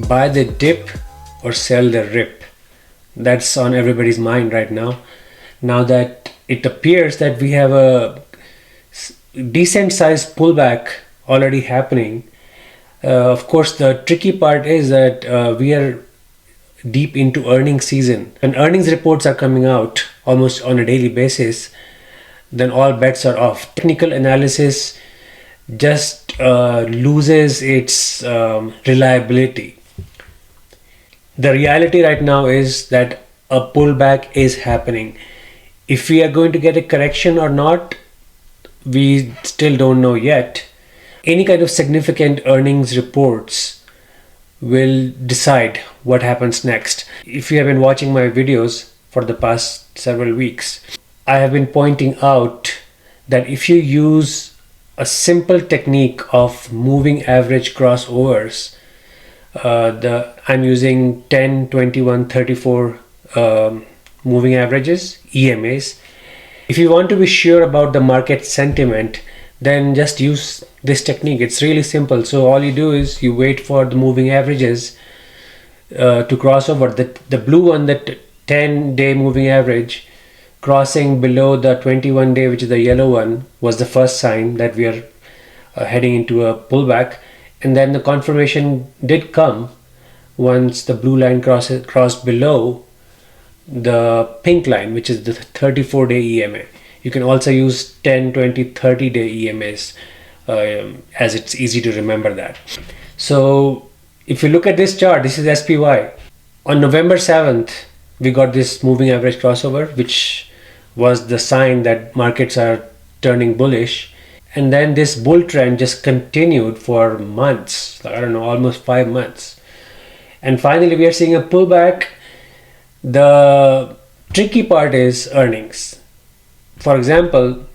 buy the dip or sell the rip. That's on everybody's mind right now. Now that it appears that we have a decent sized pullback already happening. Of course, the tricky part is that we are deep into earnings season, and earnings reports are coming out almost on a daily basis. Then all bets are off. Technical analysis just loses its reliability. The reality right now is that a pullback is happening. If we are going to get a correction or not, we still don't know yet. Any kind of significant earnings reports will decide what happens next. If you have been watching my videos for the past several weeks, I have been pointing out that if you use a simple technique of moving average crossovers, I'm using 10, 21, 34 moving averages, EMAs. If you want to be sure about the market sentiment, then just use this technique. It's really simple. So all you do is you wait for the moving averages to cross over. The blue one, the 10-day moving average, crossing below the 21-day, which is the yellow one, was the first sign that we are heading into a pullback. And then the confirmation did come once the blue line crossed below the pink line, which is the 34-day EMA. You can also use 10, 20, 30-day EMAs as it's easy to remember that. So if you look at this chart, this is SPY. On November 7th, we got this moving average crossover, which was the sign that markets are turning bullish. And then this bull trend just continued for months, I don't know, almost 5 months. And finally, we are seeing a pullback. The tricky part is earnings. For example,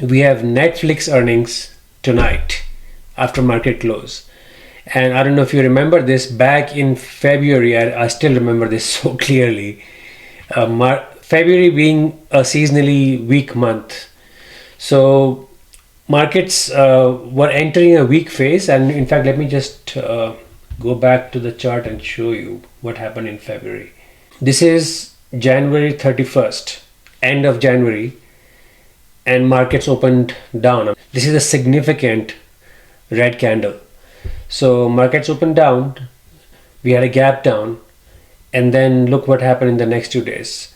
we have Netflix earnings tonight after market close. And I don't know if you remember this, back in February, I still remember this so clearly. February being a seasonally weak month. So markets were entering a weak phase. And in fact, let me just go back to the chart and show you what happened in February. This is January 31st, end of January, and markets opened down. This is a significant red candle. So markets opened down, we had a gap down, and then look what happened in the next 2 days.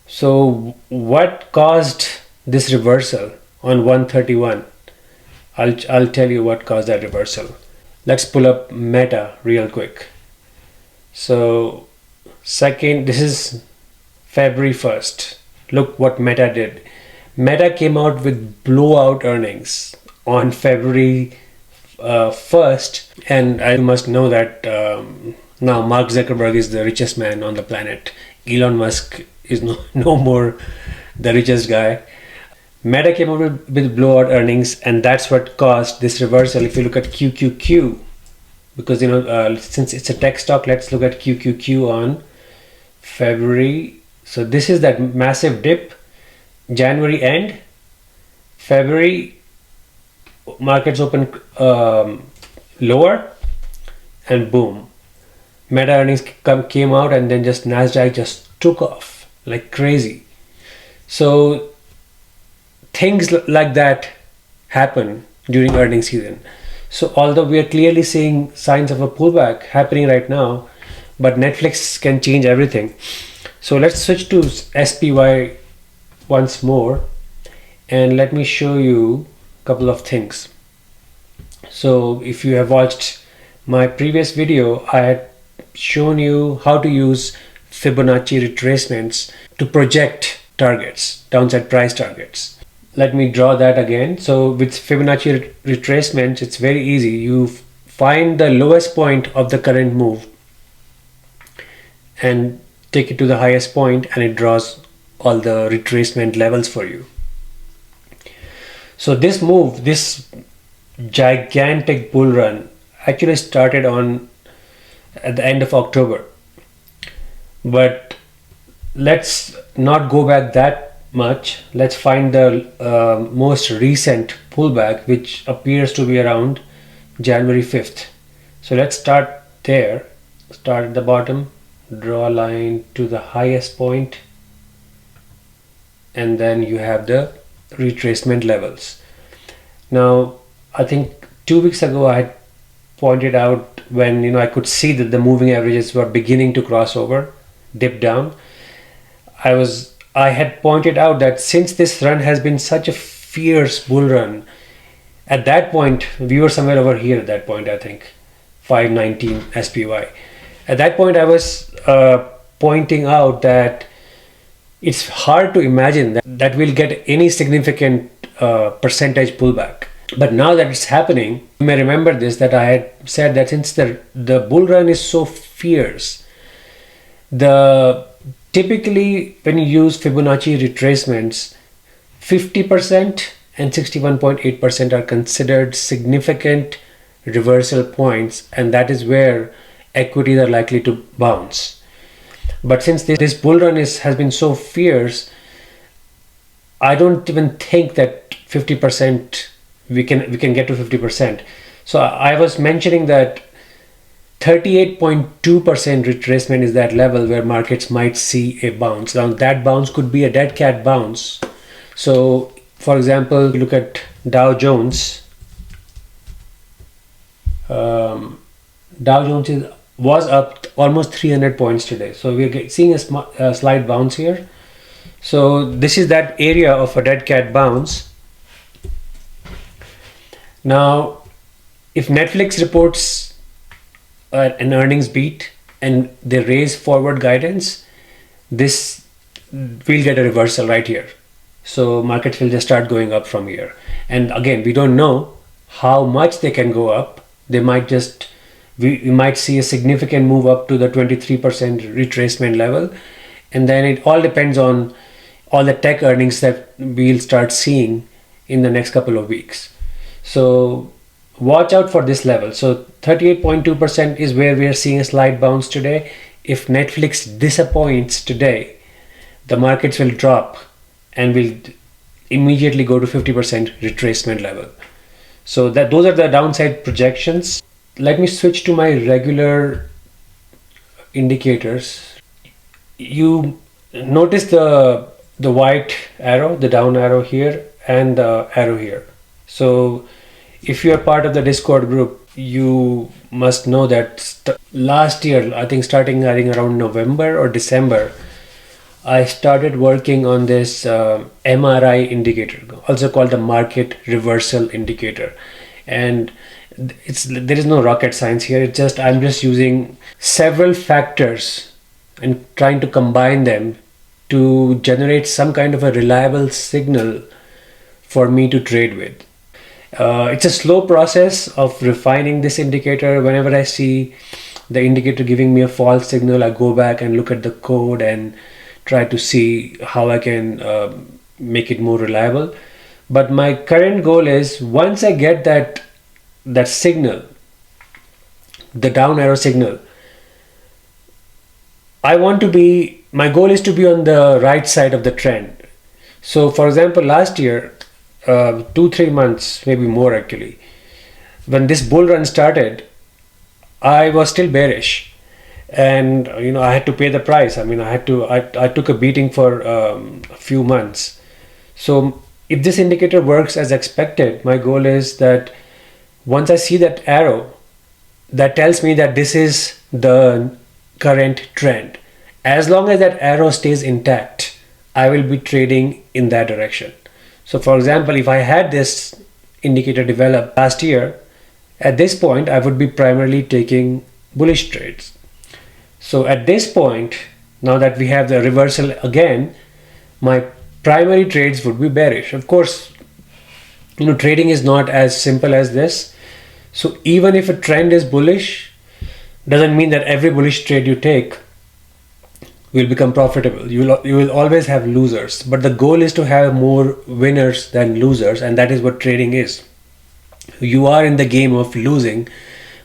So what caused this reversal on 131? I'll tell you what caused that reversal. Let's pull up Meta real quick. So this is February 1st. Look what Meta did. Meta came out with blowout earnings on February 1st, and I must know that now Mark Zuckerberg is the richest man on the planet. Elon Musk is no more the richest guy. Meta came out with blowout earnings, and that's what caused this reversal. If you look at QQQ, because since it's a tech stock, let's look at QQQ on February. So this is that massive dip, January end, February markets open lower, and boom, Meta earnings came out, and then just Nasdaq just took off like crazy. So things like that happen during earnings season. So although we are clearly seeing signs of a pullback happening right now, but Netflix can change everything. So let's switch to SPY once more, and let me show you a couple of things. So if you have watched my previous video, I had shown you how to use Fibonacci retracements to project targets, downside price targets. Let me draw that again. So with Fibonacci retracements, it's very easy. You find the lowest point of the current move and take it to the highest point, and it draws all the retracement levels for you. So this move, this gigantic bull run, actually started at the end of October. But let's not go back that much. Let's find the most recent pullback, which appears to be around January 5th. So let's start there, start at the bottom, draw a line to the highest point, and then you have the retracement levels. Now, I think 2 weeks ago I had pointed out when I could see that the moving averages were beginning to cross over, dip down. I had pointed out that since this run has been such a fierce bull run, at that point we were somewhere over here at that point, I think 519 SPY. At that point I was pointing out that it's hard to imagine that we'll get any significant percentage pullback. But now that it's happening, you may remember this, that I had said that since the bull run is so fierce, typically when you use Fibonacci retracements, 50% and 61.8% are considered significant reversal points, and that is where equities are likely to bounce. But since this bull run has been so fierce, I don't even think that 50% we can get to 50%. So I was mentioning that 38.2% retracement is that level where markets might see a bounce. Now that bounce could be a dead cat bounce. So for example, look at Dow Jones. Dow Jones was up almost 300 points today. So we're seeing a slight bounce here. So this is that area of a dead cat bounce. Now, if Netflix reports an earnings beat and they raise forward guidance, this will get a reversal right here. So markets will just start going up from here. And again, we don't know how much they can go up. They might we might see a significant move up to the 23% retracement level. And then it all depends on all the tech earnings that we'll start seeing in the next couple of weeks. So watch out for this level. So 38.2% is where we are seeing a slight bounce today. If Netflix disappoints today, the markets will drop and will immediately go to 50% retracement level. So those are the downside projections. Let me switch to my regular indicators. You notice the white arrow, the down arrow here, and the arrow here. So if you are part of the Discord group, you must know that last year, I think starting around November or December, I started working on this MRI indicator, also called the market reversal indicator. And there is no rocket science here. I'm just using several factors and trying to combine them to generate some kind of a reliable signal for me to trade with. It's a slow process of refining this indicator. Whenever I see the indicator giving me a false signal, I go back and look at the code and try to see how I can make it more reliable. But my current goal is, once I get that signal, the down arrow signal, my goal is to be on the right side of the trend. So for example, last year, 2-3 months, maybe more actually, when this bull run started, I was still bearish, and I had to pay the price. I took a beating for a few months. So if this indicator works as expected, my goal is that once I see that arrow, that tells me that this is the current trend. As long as that arrow stays intact, I will be trading in that direction. So for example, if I had this indicator developed last year, at this point, I would be primarily taking bullish trades. So at this point, now that we have the reversal again, my primary trades would be bearish. Of course, trading is not as simple as this. So even if a trend is bullish, doesn't mean that every bullish trade you take will become profitable. You will always have losers, but the goal is to have more winners than losers, and that is what trading is. You are in the game of losing,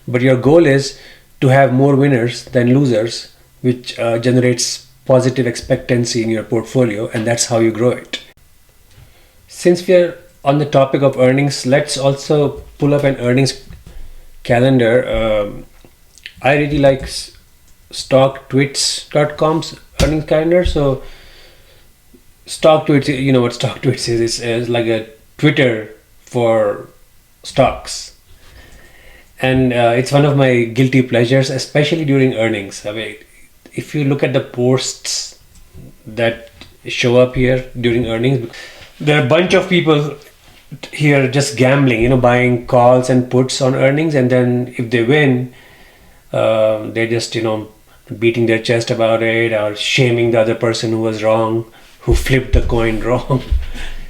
but your goal is to have more winners than losers, which generates positive expectancy in your portfolio, and that's how you grow it. Since we are on the topic of earnings, let's also pull up an earnings calendar. I really like stocktwits.com's earnings calendar. So StockTwits, you know what StockTwits is? It's like a Twitter for stocks, and it's one of my guilty pleasures, especially during earnings. I mean, if you look at the posts that show up here during earnings, there are a bunch of people here just gambling, buying calls and puts on earnings, and then if they win, they're just beating their chest about it or shaming the other person who was wrong, who flipped the coin wrong.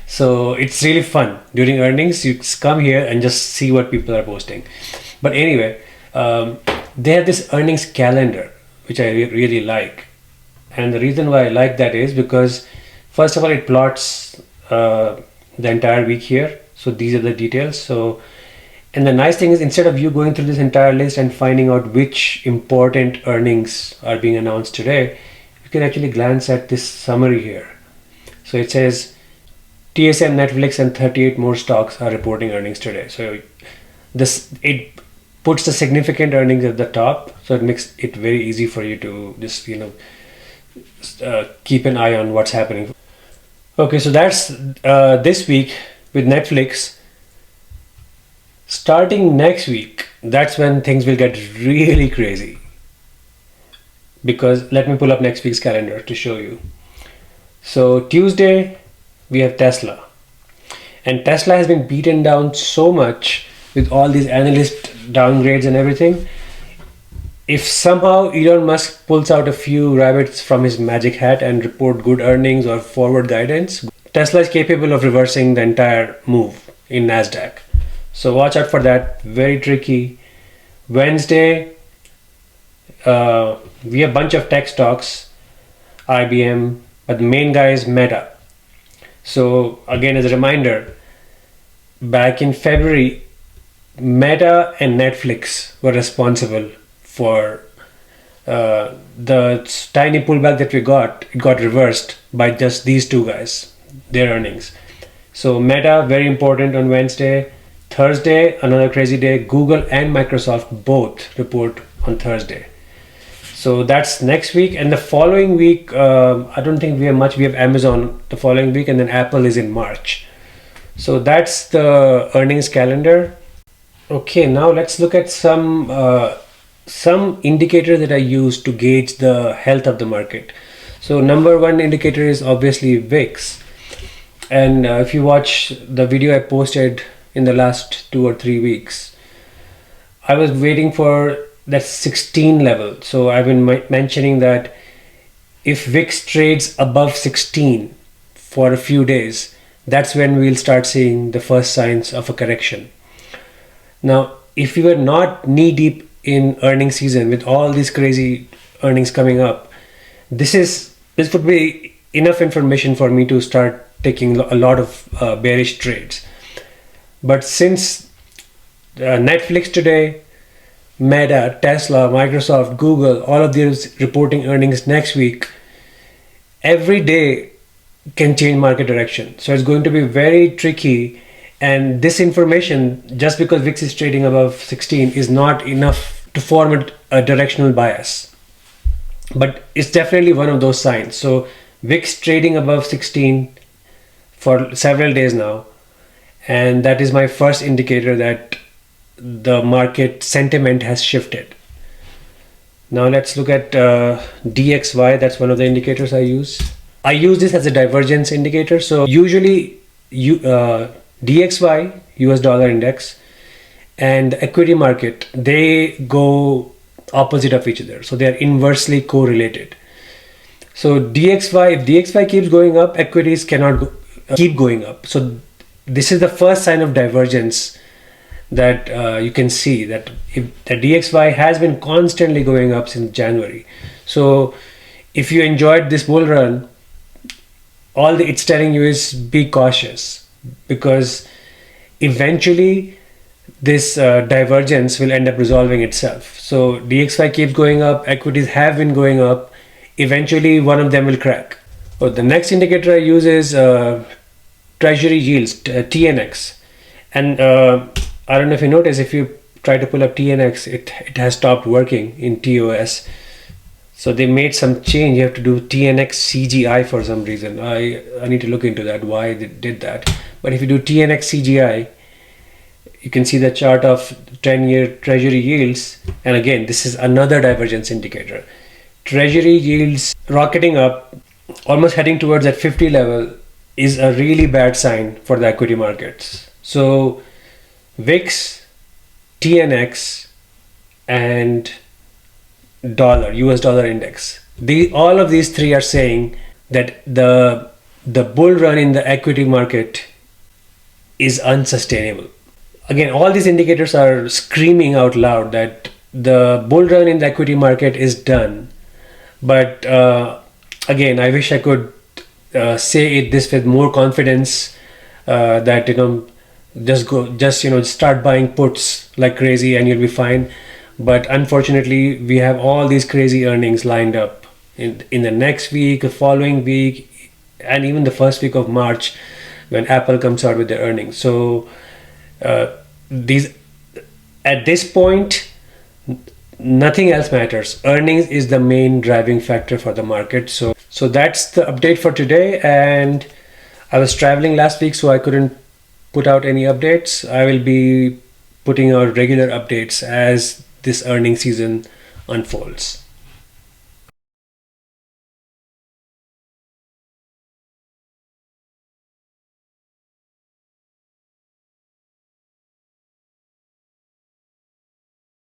So it's really fun during earnings. You come here and just see what people are posting. But anyway, they have this earnings calendar, which I really like. And the reason why I like that is because, first of all, it plots the entire week here. So these are the details. So, and the nice thing is, instead of you going through this entire list and finding out which important earnings are being announced today, you can actually glance at this summary here. So it says TSM, Netflix, and 38 more stocks are reporting earnings today. So it puts the significant earnings at the top. So it makes it very easy for you to just keep an eye on what's happening. Okay, so that's this week with Netflix. Starting next week, that's when things will get really crazy. Because let me pull up next week's calendar to show you. So Tuesday, we have Tesla. And Tesla has been beaten down so much with all these analyst downgrades and everything. If somehow Elon Musk pulls out a few rabbits from his magic hat and report good earnings or forward guidance, Tesla is capable of reversing the entire move in NASDAQ. So watch out for that. Very tricky. Wednesday, we have a bunch of tech stocks, IBM, but the main guy is Meta. So again, as a reminder, back in February, Meta and Netflix were responsible for the tiny pullback that we got. It got reversed by just these two guys, their earnings. So Meta, very important on Wednesday. Thursday, another crazy day. Google and Microsoft both report on Thursday. So that's next week. And the following week, I don't think we have much. We have Amazon the following week, and then Apple is in March. So that's the earnings calendar. Okay, now let's look at some indicators that I use to gauge the health of the market. So number one indicator is obviously VIX. And if you watch the video I posted in the last 2 or 3 weeks, I was waiting for that 16 level. So I've been mentioning that if VIX trades above 16 for a few days, that's when we'll start seeing the first signs of a correction. Now, if you were not knee deep in earnings season with all these crazy earnings coming up, this would be enough information for me to start taking a lot of bearish trades. But since Netflix today, Meta, Tesla, Microsoft, Google, all of these reporting earnings next week, every day can change market direction. So it's going to be very tricky. And this information, just because VIX is trading above 16, is not enough to form a directional bias. But it's definitely one of those signs. So VIX trading above 16 for several days now. And that is my first indicator that the market sentiment has shifted. Now let's look at DXY. That's one of the indicators I use. I use this as a divergence indicator. So usually DXY, US dollar index, and the equity market, they go opposite of each other. So they are inversely correlated. So DXY, if DXY keeps going up, equities cannot keep going up. So this is the first sign of divergence that you can see, that if the DXY has been constantly going up since January. So if you enjoyed this bull run, all it's telling you is be cautious, because eventually this divergence will end up resolving itself. So DXY keeps going up, equities have been going up, eventually one of them will crack. So the next indicator I use is Treasury yields, TNX. And I don't know if you notice, if you try to pull up TNX, it has stopped working in TOS. So they made some change. You have to do TNX CGI for some reason. I need to look into that, why they did that. But if you do TNX CGI, you can see the chart of 10-year treasury yields. And again, this is another divergence indicator. Treasury yields rocketing up, almost heading towards that 50 level, is a really bad sign for the equity markets. So VIX, TNX, and US dollar index, all of these three are saying that the bull run in the equity market is unsustainable. Again, all these indicators are screaming out loud that the bull run in the equity market is done. But again, I wish I could say it this with more confidence, that just start buying puts like crazy and you'll be fine. But unfortunately, we have all these crazy earnings lined up in the next week, the following week, and even the first week of March when Apple comes out with their earnings. So these, at this point, nothing else matters. Earnings is the main driving factor for the market. So that's the update for today. And I was traveling last week, so I couldn't put out any updates. I will be putting out regular updates as this earning season unfolds.